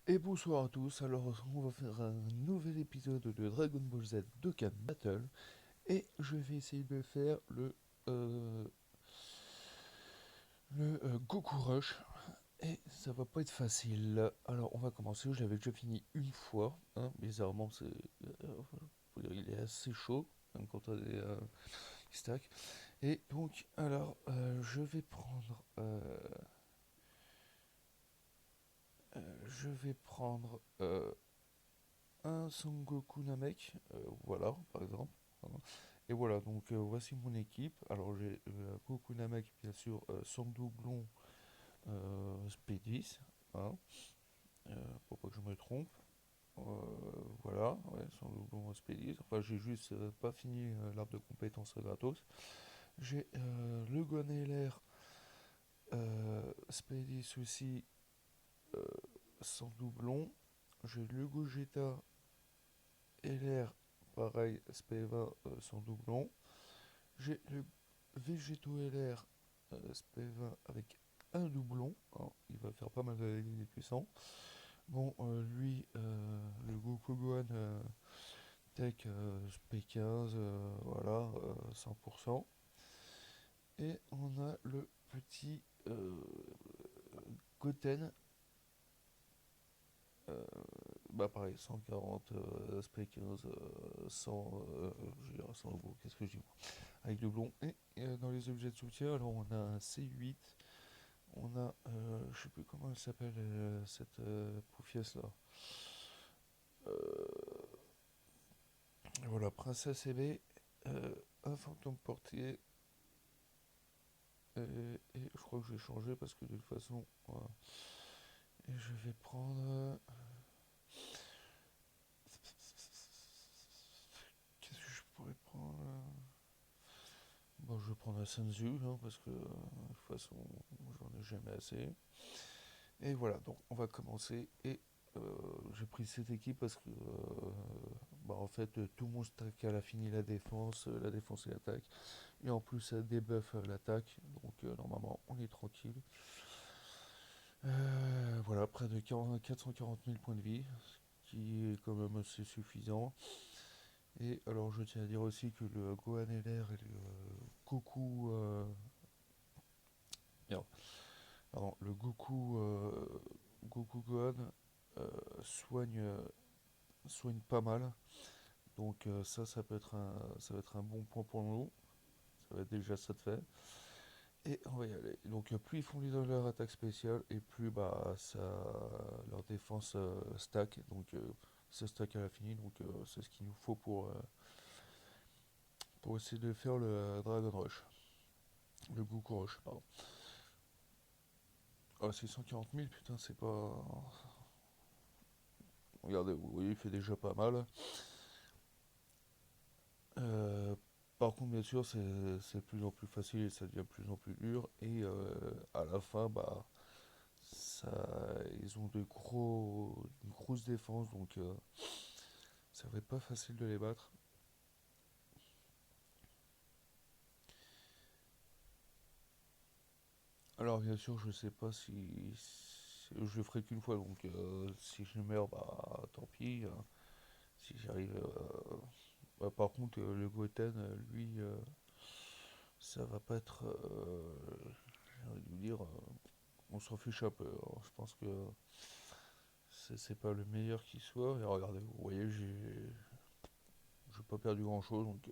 Et bonsoir à tous, alors on va faire un nouvel épisode de Dragon Ball Z Dokkan Battle et je vais essayer de faire euh, le Goku Rush et ça va pas être facile. Alors on va commencer, je l'avais déjà fini une fois, hein, bizarrement faut dire, il est assez chaud même quand on a des stacks. Et donc alors je vais prendre un Son Goku Namek, voilà, par exemple. Pardon. Et voilà, donc voici mon équipe. Alors j'ai Goku Namek, bien sûr, son doublon Speedis, hein, pour pas que je me trompe. Euh, voilà, ouais, son doublon Speedis. Enfin, j'ai juste pas fini l'arbre de compétences gratos. J'ai le Gon LR Speedis aussi, euh, sans doublon. J'ai le Gogeta LR, pareil, SP20 sans doublon. J'ai le Végéto LR SP20 avec un doublon, hein. Il va faire pas mal de dégâts puissants. Bon, lui, le Goku Gohan Tech SP15, voilà, 100%. Et on a le petit Goten, euh, bah pareil, 140 SP15, 100, je veux dire 100 euros, qu'est-ce que je dis moi, avec le blond. Et dans les objets de soutien, alors on a un C8, on a, je sais plus comment elle s'appelle, cette poufiesse là. Voilà, Princesse Aimée, un fantôme portier, et je crois que je vais changer parce que de toute façon, voilà. Et je vais prendre. Qu'est-ce que je pourrais prendre bon, je vais prendre un Senzu, hein, parce que de toute façon, j'en ai jamais assez. Et voilà, donc on va commencer. Et euh, j'ai pris cette équipe parce que, bah, en fait, tout mon stack elle a fini la défense et l'attaque. Et en plus, ça débuff l'attaque. Donc, normalement, on est tranquille. Voilà, près de 440 000 points de vie, ce qui est quand même assez suffisant. Et alors, je tiens à dire aussi que le Gohan LR et le Goku. Merde, pardon, le Goku Gohan euh, soigne, soigne pas mal. Donc ça va être un bon point pour nous. Ça va être déjà ça de fait. Et on va y aller. Donc plus ils font leur attaque spéciale et plus bah ça leur défense stack. Donc ça stack à la finie. Donc c'est ce qu'il nous faut pour essayer de faire le Dragon Rush. Le Goku Rush, pardon. Ah, c'est 140 000, putain, c'est pas. Regardez, vous voyez, il fait déjà pas mal. Euh, Par contre, bien sûr, c'est de plus en plus facile et ça devient de plus en plus dur. Et à la fin, bah, ça, ils ont une grosse défense, donc ça va être pas facile de les battre. Alors, bien sûr, je sais pas si je le ferai qu'une fois, donc si je meurs, bah tant pis, hein. Si j'arrive. Bah, par contre, le Goten, lui, ça va pas être. J'ai envie de vous dire, on s'en fiche un peu, hein. Je pense que c'est pas le meilleur qui soit. Et regardez, vous voyez, j'ai pas perdu grand chose. Donc,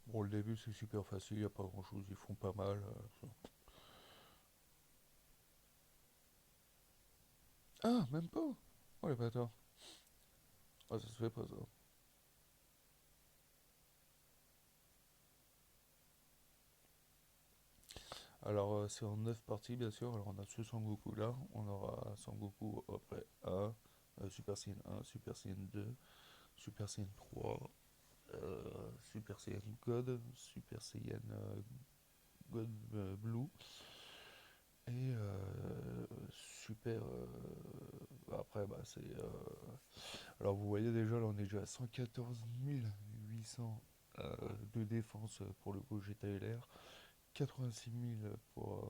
bon, le début c'est super facile, y a pas grand chose, ils font pas mal. Ah, même pas. Oh les bâtards. Ah, ça se fait pas ça. Alors, c'est en 9 parties, bien sûr. Alors, on a ce Sangoku là. On aura Sangoku après un Super Saiyan 1, Super Saiyan 2, Super Saiyan 3, Super Saiyan God, Super Saiyan God Blue et Super. Après, bah, c'est. Alors, vous voyez déjà, là, on est déjà à 114 800 de défense pour le Gogeta LR, 86 000 pour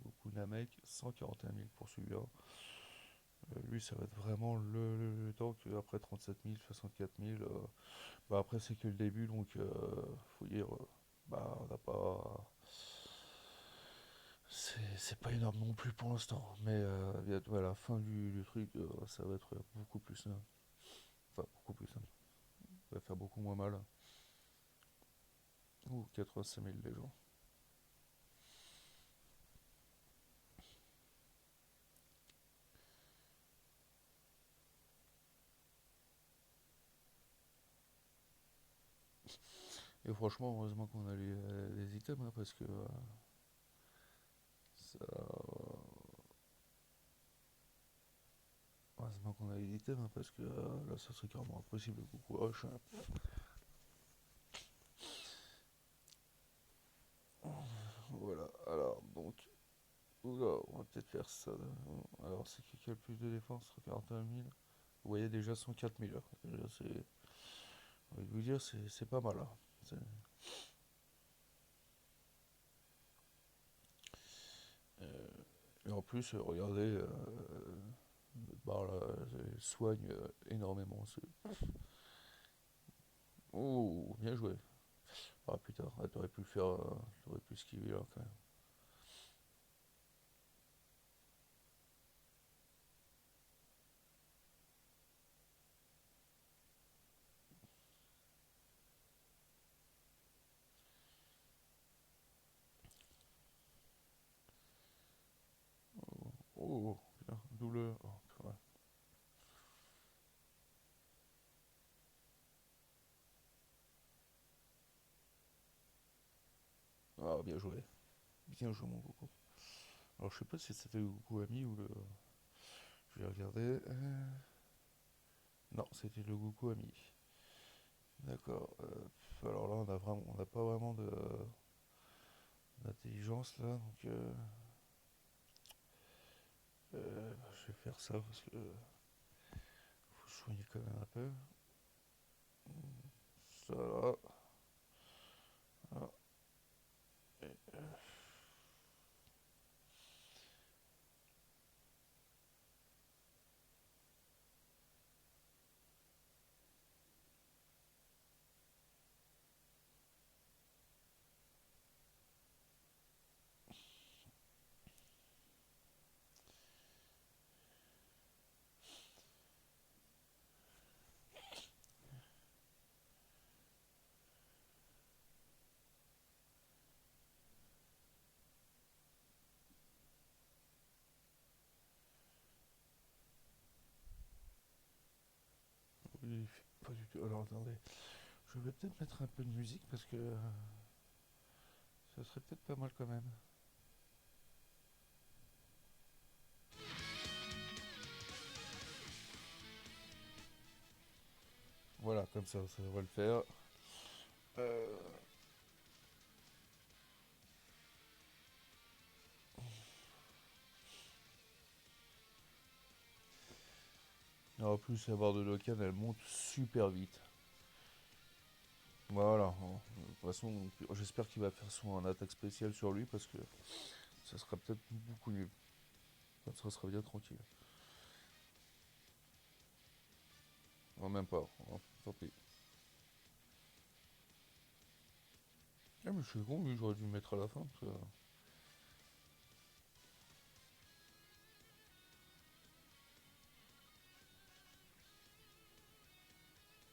Goku la Mecque, 141 000 pour celui-là. Lui, ça va être vraiment le tank après 37 000, 64 000. Bah après, c'est que le début, donc faut dire, bah on n'a pas. C'est pas énorme non plus pour l'instant, mais bientôt à la fin du truc, ça va être beaucoup plus simple. Enfin, beaucoup plus simple. Ça va faire beaucoup moins mal. Ouh, 85 000 les gens. Et franchement, heureusement qu'on a les items, hein, parce que ça. Heureusement qu'on a les items, hein, parce que là, ça serait carrément impossible, le coucou Hoche, hein. Voilà, alors, donc. Oula, on va peut-être faire ça, là. Alors, c'est qui a le plus de défense? 41 000. Vous voyez déjà 104 000, hein. Déjà, c'est. J'ai envie de vous dire, c'est pas mal, hein. C'est- euh, et en plus, regardez, bah, là, elle soigne énormément. Oh, bien joué. Ah putain, ah, t'aurais pu le faire, t'aurais pu esquiver là quand même. Oh, putain, double. Oh, putain. Ah, bien joué. Bien joué, mon Goku. Alors, je sais pas si c'était le Goku ami ou le. Je vais regarder. Non, c'était le Goku ami. D'accord. Alors là, on n'a pas vraiment d'intelligence là, donc je vais faire ça parce que faut soigner quand même un peu. Ça là. Voilà. Oui, pas du tout. Alors attendez, je vais peut-être mettre un peu de musique parce que ça serait peut-être pas mal quand même. Voilà, comme ça va le faire. Euh, En plus, la barre de Locan, elle monte super vite. Voilà. De toute façon, j'espère qu'il va faire son attaque spéciale sur lui parce que ça sera peut-être beaucoup nul. Comme ça sera bien tranquille. Non, même pas. Oh, tant pis. Ah, mais je suis con, lui, j'aurais dû le mettre à la fin. Parce que...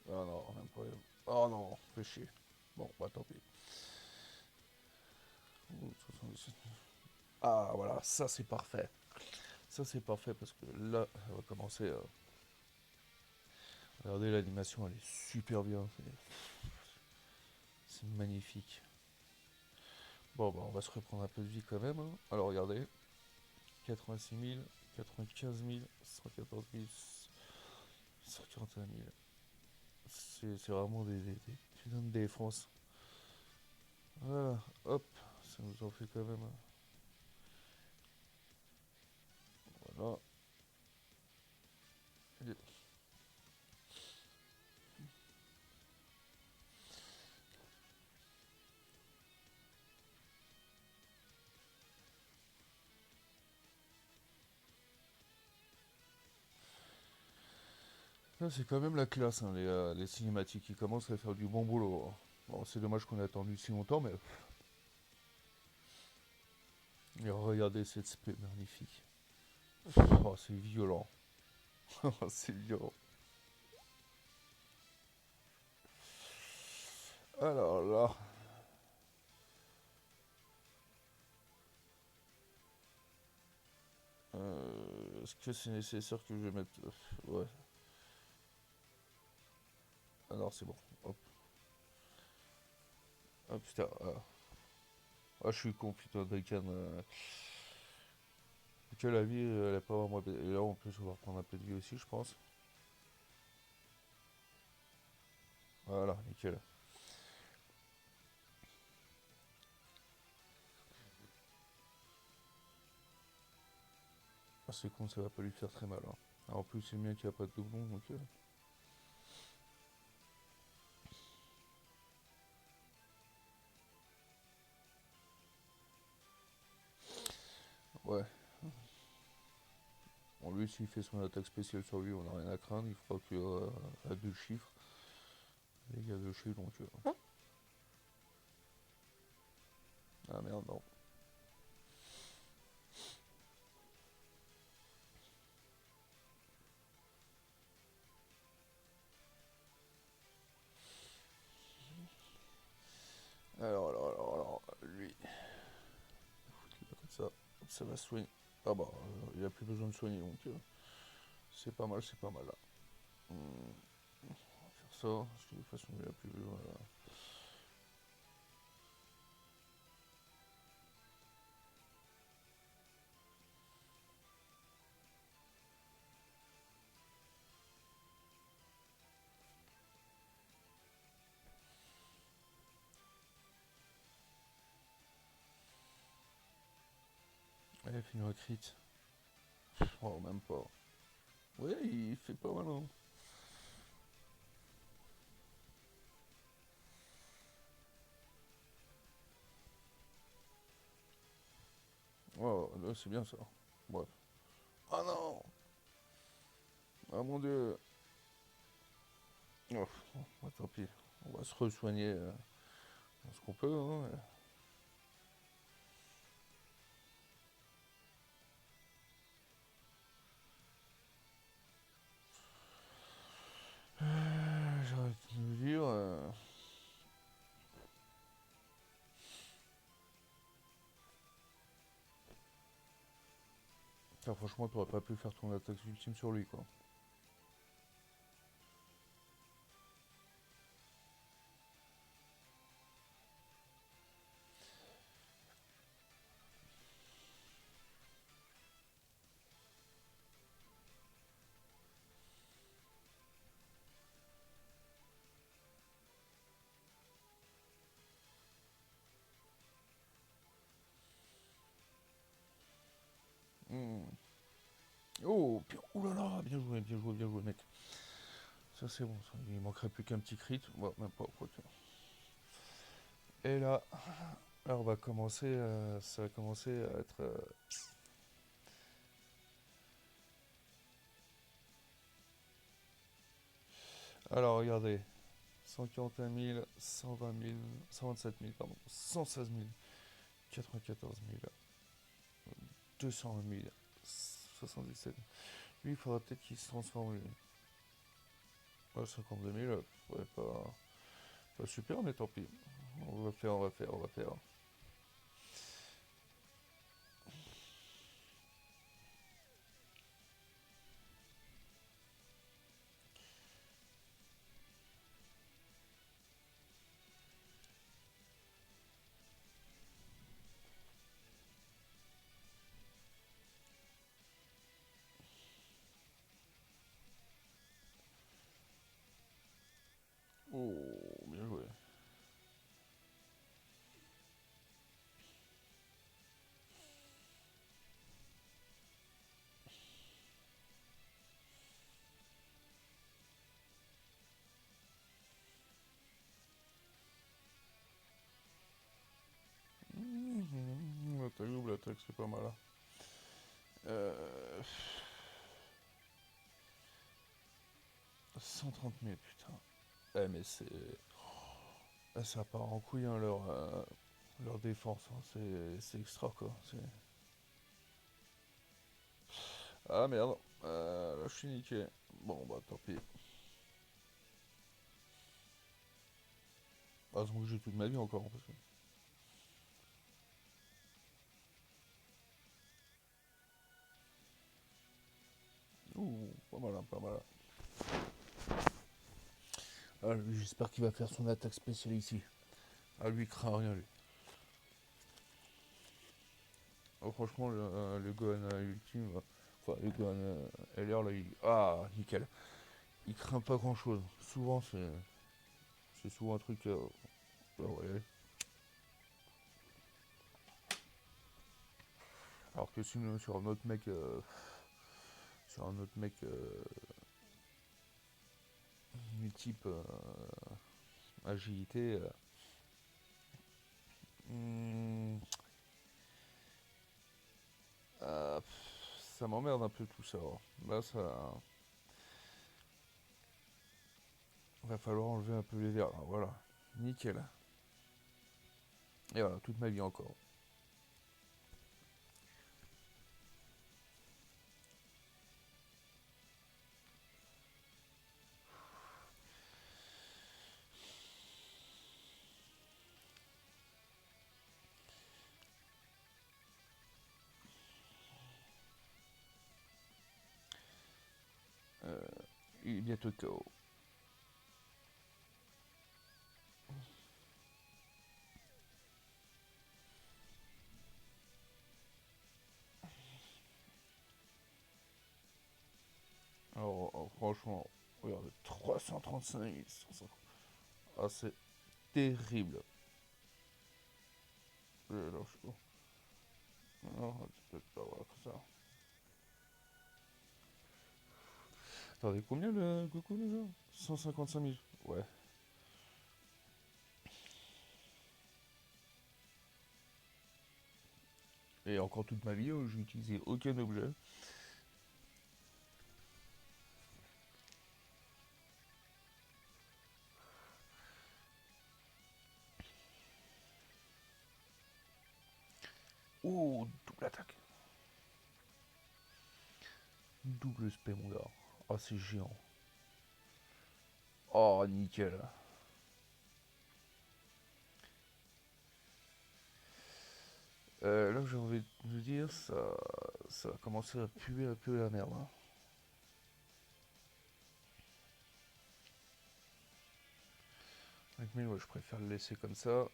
Ah non, même pas. Oh non, fais chier. Bon, bah tant pis. Ouh, 77. Ah voilà, ça c'est parfait. Ça c'est parfait parce que là, ça va commencer. Regardez l'animation, elle est super bien. C'est magnifique. Bon, bah on va se reprendre un peu de vie quand même, hein. Alors regardez, 86 000, 95 000, 114 000, 141 000. C'est vraiment des putains de défense. Voilà, hop, ça nous en fait quand même. Voilà. Ça, c'est quand même la classe, hein, les cinématiques. Ils commencent à faire du bon boulot, hein. Bon, c'est dommage qu'on ait attendu si longtemps, mais et regardez cette spé magnifique. Oh, c'est violent. C'est violent. Alors là, est-ce que c'est nécessaire que je mette... ouais. Alors c'est bon. Hop. Ah putain. Ah, je suis con, putain, Duncan. Que la vie, elle est pas vraiment... Et là, en plus, on va reprendre un peu de vie aussi, je pense. Voilà, nickel. Ah, c'est con, ça va pas lui faire très mal, hein. Alors, en plus, c'est bien qu'il n'y a pas de doublon, donc... ouais. Bon, lui, s'il fait son attaque spéciale sur lui, on n'a rien à craindre. Il fera que à deux chiffres. Les gars de chez, donc... ah merde, non. Alors, lui, comme ça, ça va soigner. Ah bah, il a plus besoin de soigner, donc c'est pas mal, c'est pas mal là. On va faire ça, parce que de toute façon, il a plus besoin. Il a fait une crit. Oh, même pas. Ouais, il fait pas mal, hein. Oh, là, c'est bien ça. Bref. Ah non. Ah mon dieu. Oh, bah, tant pis. On va se re-soigner ce qu'on peut, hein. J'arrête de me dire. Putain, franchement, t'aurais pas pu faire ton attaque ultime sur lui, quoi. Hmm. Oh, ouh là là, bien joué, bien joué, bien joué, mec. Ça, c'est bon, ça. Il manquerait plus qu'un petit crit. Bon, même pas, quoi. Et là, on va commencer, ça va commencer à être... alors, regardez. 141 000, 120 000, 127 000, pardon, 116 000, 94 000, 220 000, 77 000. Lui, il faudra peut-être qu'il se transforme, lui. Ouais, 52 000, ouais, pas super, mais tant pis. On va faire, on va faire, on va faire. Oh, bien joué. L'attaque double attaque, c'est pas mal, hein. Euh, 130 000, putain. Eh, mais c'est. Ah, ça part en couille, hein, leur défense. Hein. C'est extra, quoi. Ah merde. Là, je suis niqué. Bon, bah, tant pis. Ah, donc j'ai toute ma vie encore. Parce que... Ouh, pas mal, hein, pas mal. Ah, lui, j'espère qu'il va faire son attaque spéciale ici. Ah, lui, il craint rien, lui. Oh, franchement, le Gohan ultime, enfin, le Gohan LR, là, il... Ah, nickel. Il craint pas grand-chose. Souvent, c'est souvent un truc... bah ouais. Alors que sinon, sur un autre mec... sur un autre mec type agilité... hmm, ça m'emmerde un peu tout ça. Hein. Là, ça... Va falloir enlever un peu les verres. Là. Voilà. Nickel. Et voilà, toute ma vie encore. Il est bientôt KO. Alors, franchement, regarde, 335 000. Ah, c'est terrible. Alors, je... Non, tu peux pas voir comme ça. Attendez, combien le Goku déjà? 155 000. Ouais. Et encore toute ma vie, j'ai utilisé aucun objet. Oh, double attaque. Double spé, mon gars. Oh, c'est géant. Oh, nickel. Là, j'ai envie de vous dire, ça va commencer à puer un peu la merde. Hein. Avec 1000, ouais, je préfère le laisser comme ça.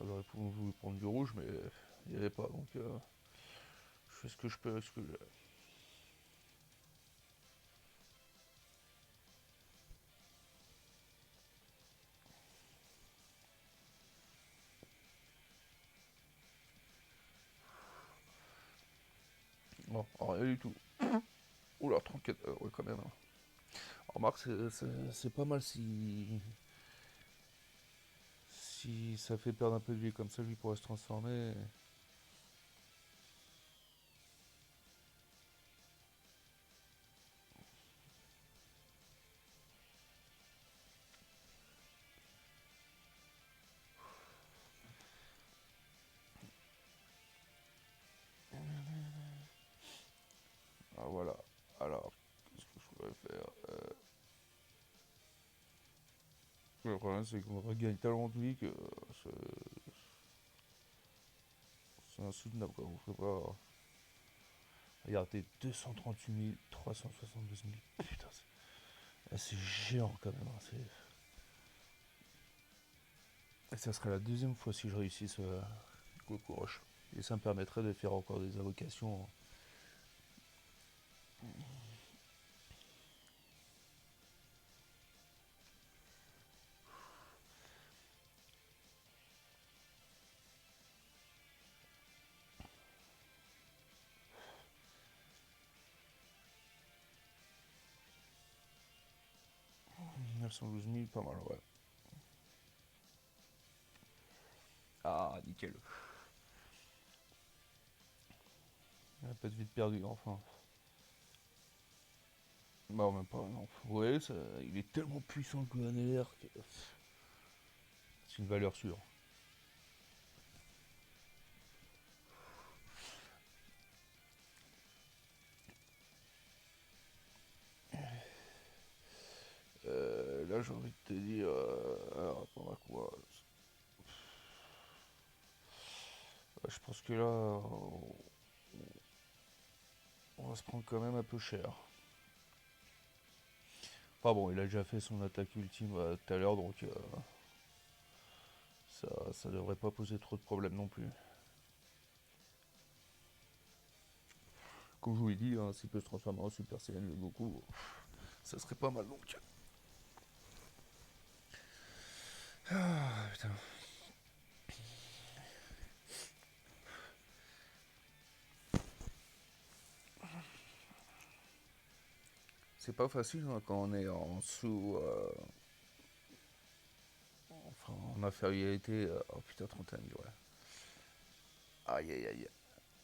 J'aurais voulu prendre du rouge, mais il n'y avait pas, donc je fais ce que je peux avec ce que j'ai. Non, rien du tout. Oula, 34, ouais, quand même. Hein. Remarque, c'est pas mal si ça fait perdre un peu de vie comme ça, lui pourrait se transformer. Ah voilà. Alors, qu'est-ce que je pourrais faire le problème, c'est qu'on regagne tellement de vie que c'est insoutenable. Quoi. On peut pas. Regardez, 238 372 000. Putain, c'est géant quand même. Hein, et ça serait la deuxième fois si je réussis ce Goku Rush. Et ça me permettrait de faire encore des invocations. 912 000, pas mal, ouais. Ah, nickel. Pas de vite perdu, enfin. Bah, même pas, non. Ouais, ça, il est tellement puissant que LR que c'est une valeur sûre. Là, j'ai envie de te dire, alors, rapport à quoi? Je pense que là, on va se prendre quand même un peu cher. Enfin bon, il a déjà fait son attaque ultime tout à l'heure, donc ça devrait pas poser trop de problèmes non plus. Comme je vous l'ai dit, hein, s'il peut se transformer en Super Saiyan le Goku, ça serait pas mal donc. Ah putain. C'est pas facile hein, quand on est en sous. Enfin, en infériorité. Oh putain, 31 000, ouais. Aïe aïe aïe.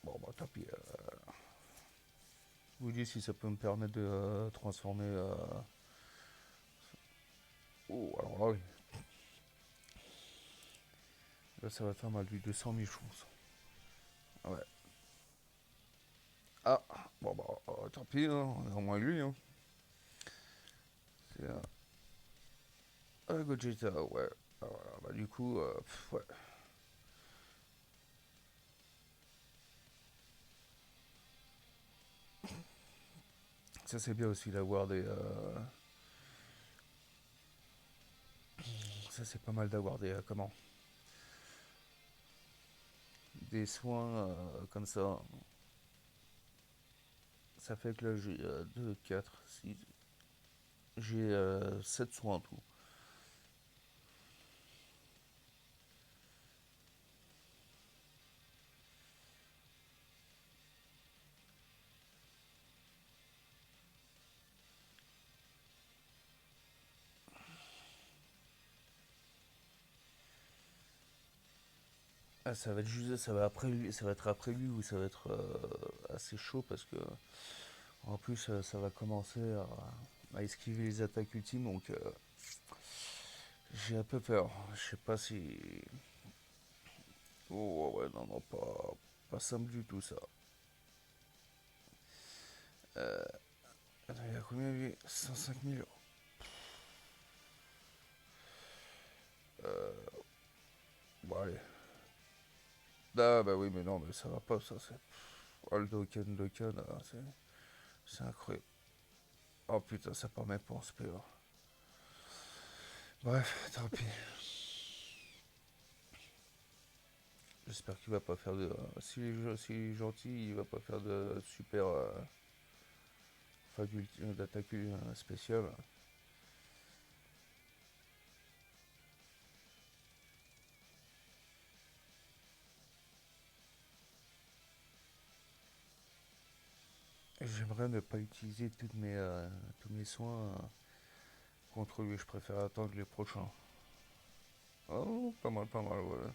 Bon bah tant pis. Je vous dis si ça peut me permettre de transformer. Oh, alors là, oui. Là, ça va faire mal du 200 000, je pense. Ouais. Ah, bon bah, tant pis, hein, on est au moins lui. Hein. C'est Gogeta, ouais. Ah, voilà, bah, du coup, ouais. Ça, c'est bien aussi d'avoir des. Ça, c'est pas mal d'avoir des. Comment? Des soins comme ça. Ça fait que là, j'ai 2, 4, 6. J'ai 7 soins en tout. Ah, ça va être juste. Ça va, après lui, ça va être après lui ou ça va être assez chaud parce que. En plus, ça va commencer à esquiver les attaques ultimes donc. J'ai un peu peur. Je sais pas si. Oh ouais, non, non, pas simple du tout ça. Euh, Attends, il a combien lui? 105 000. Bon, allez. Ah bah oui, mais non, mais ça va pas, ça. C'est. Oh, le Dokkan, c'est incroyable. Oh putain, ça part même pas en SP. Là. Bref, tant pis. J'espère qu'il va pas faire de. S'il est gentil, il va pas faire de super d'attaque spéciale. J'aimerais ne pas utiliser tous mes soins contre lui. Je préfère attendre les prochains. Oh, pas mal, ouais.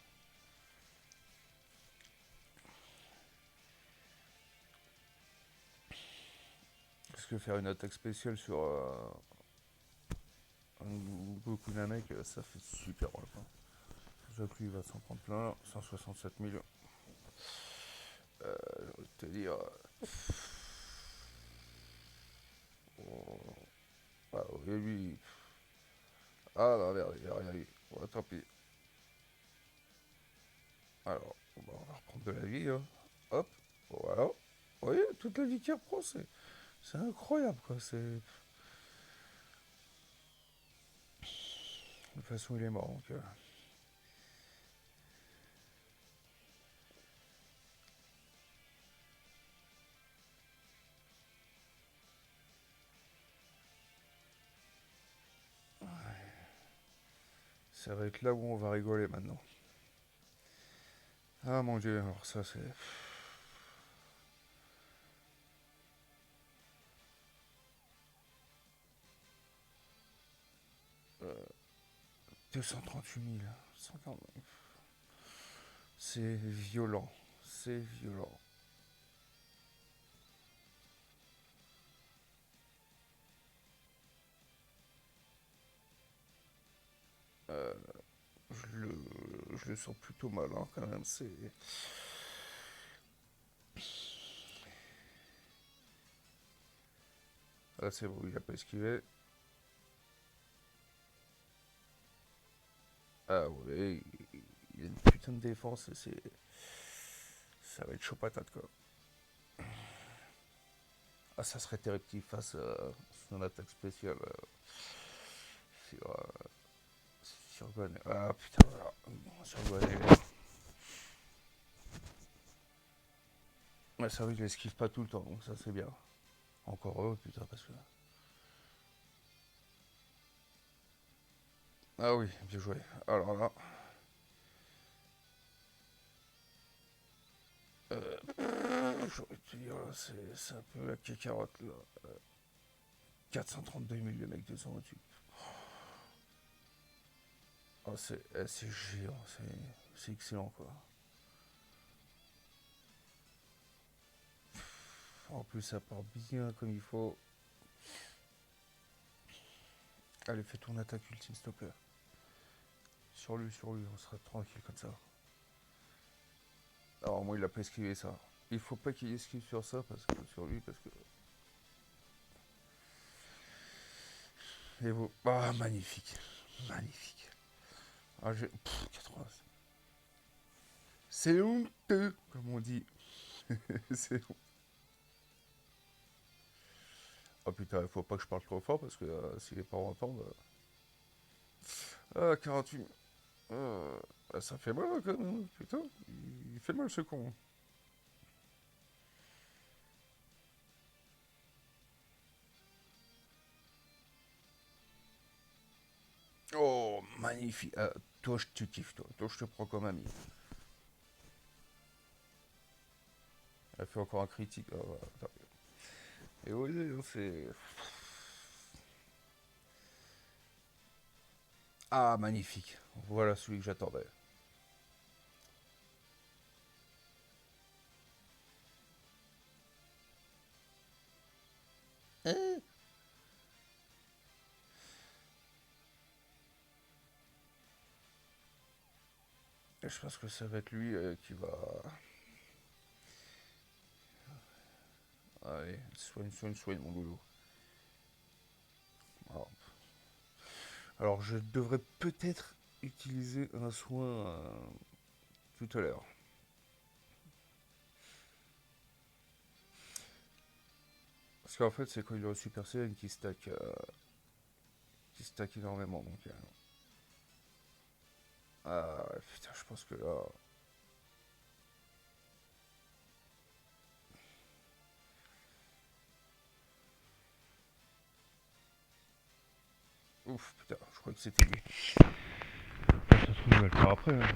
Parce que faire une attaque spéciale sur un Goku Namek, ça fait super mal. Quoi. Déjà que lui, il va s'en prendre plein. 167 000. J'ai envie de te dire. Oh, ah, oui, lui. Ah non, merde, il a rien eu. Ouais, tant pis. Alors, bon, on va reprendre de la vie. Hein. Hop, voilà. Vous voyez, toute la vie qu'il reprend, c'est incroyable, quoi. C'est... De toute façon, il est mort, donc... ça va être là où on va rigoler maintenant. Ah mon dieu, alors ça c'est... 238 000, 140 000. C'est violent, c'est violent. Euh, je le sens plutôt mal, hein, quand même. C'est. Ah, c'est bon, il a pas esquivé. Ah ouais, il a une putain de défense. Ça va être chaud patate, quoi. Ah, ça serait terrible qu'il fasse son attaque spéciale sur, sur Gwen. Ah putain, voilà. Sur Gwen. Ouais, ça, oui, je l'esquive pas tout le temps, donc ça c'est bien. Encore heureux, putain, parce que. Ah oui, bien joué. Alors là. J'aurais dû dire, c'est un peu la cacarotte là. 432 000 le mec 200 au-dessus. Oh, c'est géant, c'est excellent quoi. En plus, ça part bien comme il faut. Allez, fais ton attaque ultime, s'il te plaît. Sur lui, on sera tranquille comme ça. Alors, moi, il a pas esquivé ça. Il faut pas qu'il esquive sur ça, parce que sur lui, parce que. Et vous. Ah, magnifique. Magnifique. Ah, j'ai. 80. C'est honteux, comme on dit. C'est. Oh putain, il faut pas que je parle trop fort, parce que si les parents entendent. Ah, 48. Ça fait mal quand même, putain. Il fait mal ce con. Oh, magnifique. Toi, je te kiffe, toi. Toi, je te prends comme ami. Elle fait encore un critique. Ah, voilà. Et oui, c'est. Ah, magnifique. Voilà celui que j'attendais. Hein. Et je pense que ça va être lui qui va. Allez, soigne, mon loulou. Alors, je devrais peut-être utiliser un soin tout à l'heure. Parce qu'en fait, c'est quand il est au Super Saiyan qui stack énormément. Donc, ah ouais, putain, je pense que là. Ouf, putain, je crois que c'était lui. Ça se trouve, il va le faire après. Hein.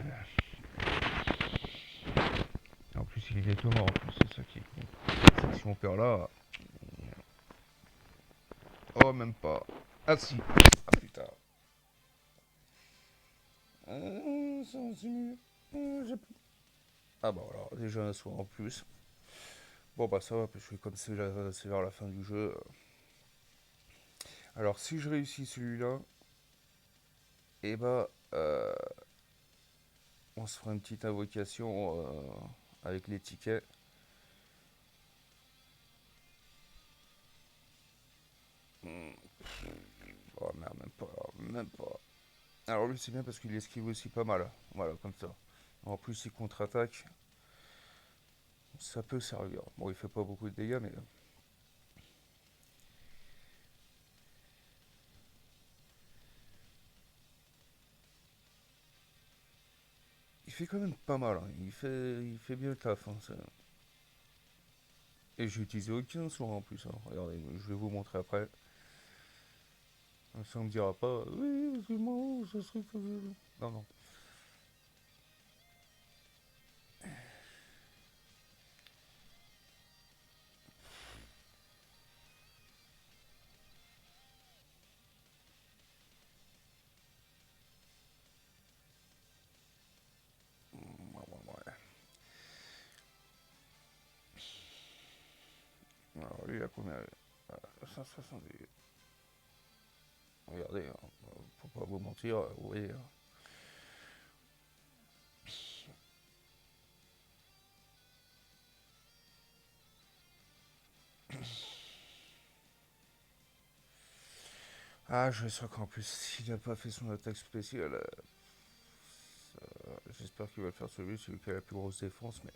En plus, il est bientôt mort. En plus, c'est ça qui est con. C'est que si on perd là. Oh, même pas. Ah, si. Ah, putain. C'est mieux. Ah, bah voilà, déjà un soin en plus. Bon, bah ça va, parce que comme c'est vers la fin du jeu. Alors, si je réussis celui-là, et bah. On se fera une petite invocation avec les tickets. Hmm. Oh merde, même pas, même pas. Alors lui c'est bien parce qu'il esquive aussi pas mal. Voilà, comme ça. En plus il contre-attaque. Ça peut servir. Bon, il fait pas beaucoup de dégâts, mais il fait quand même pas mal. Hein. Il fait bien le taf. Hein, et j'ai utilisé aucun soin en plus. Hein. Regardez, je vais vous montrer après. Ça ne me dira pas. Oui, c'est moi, ça serait que. Non, non. Ouais, ouais, ouais. Alors lui, il a combien 570. Regardez, hein. pour pas vous mentir, oui. Ah, je sens qu'en plus, s'il n'a pas fait son attaque spéciale, j'espère qu'il va le faire celui qui a la plus grosse défense, mais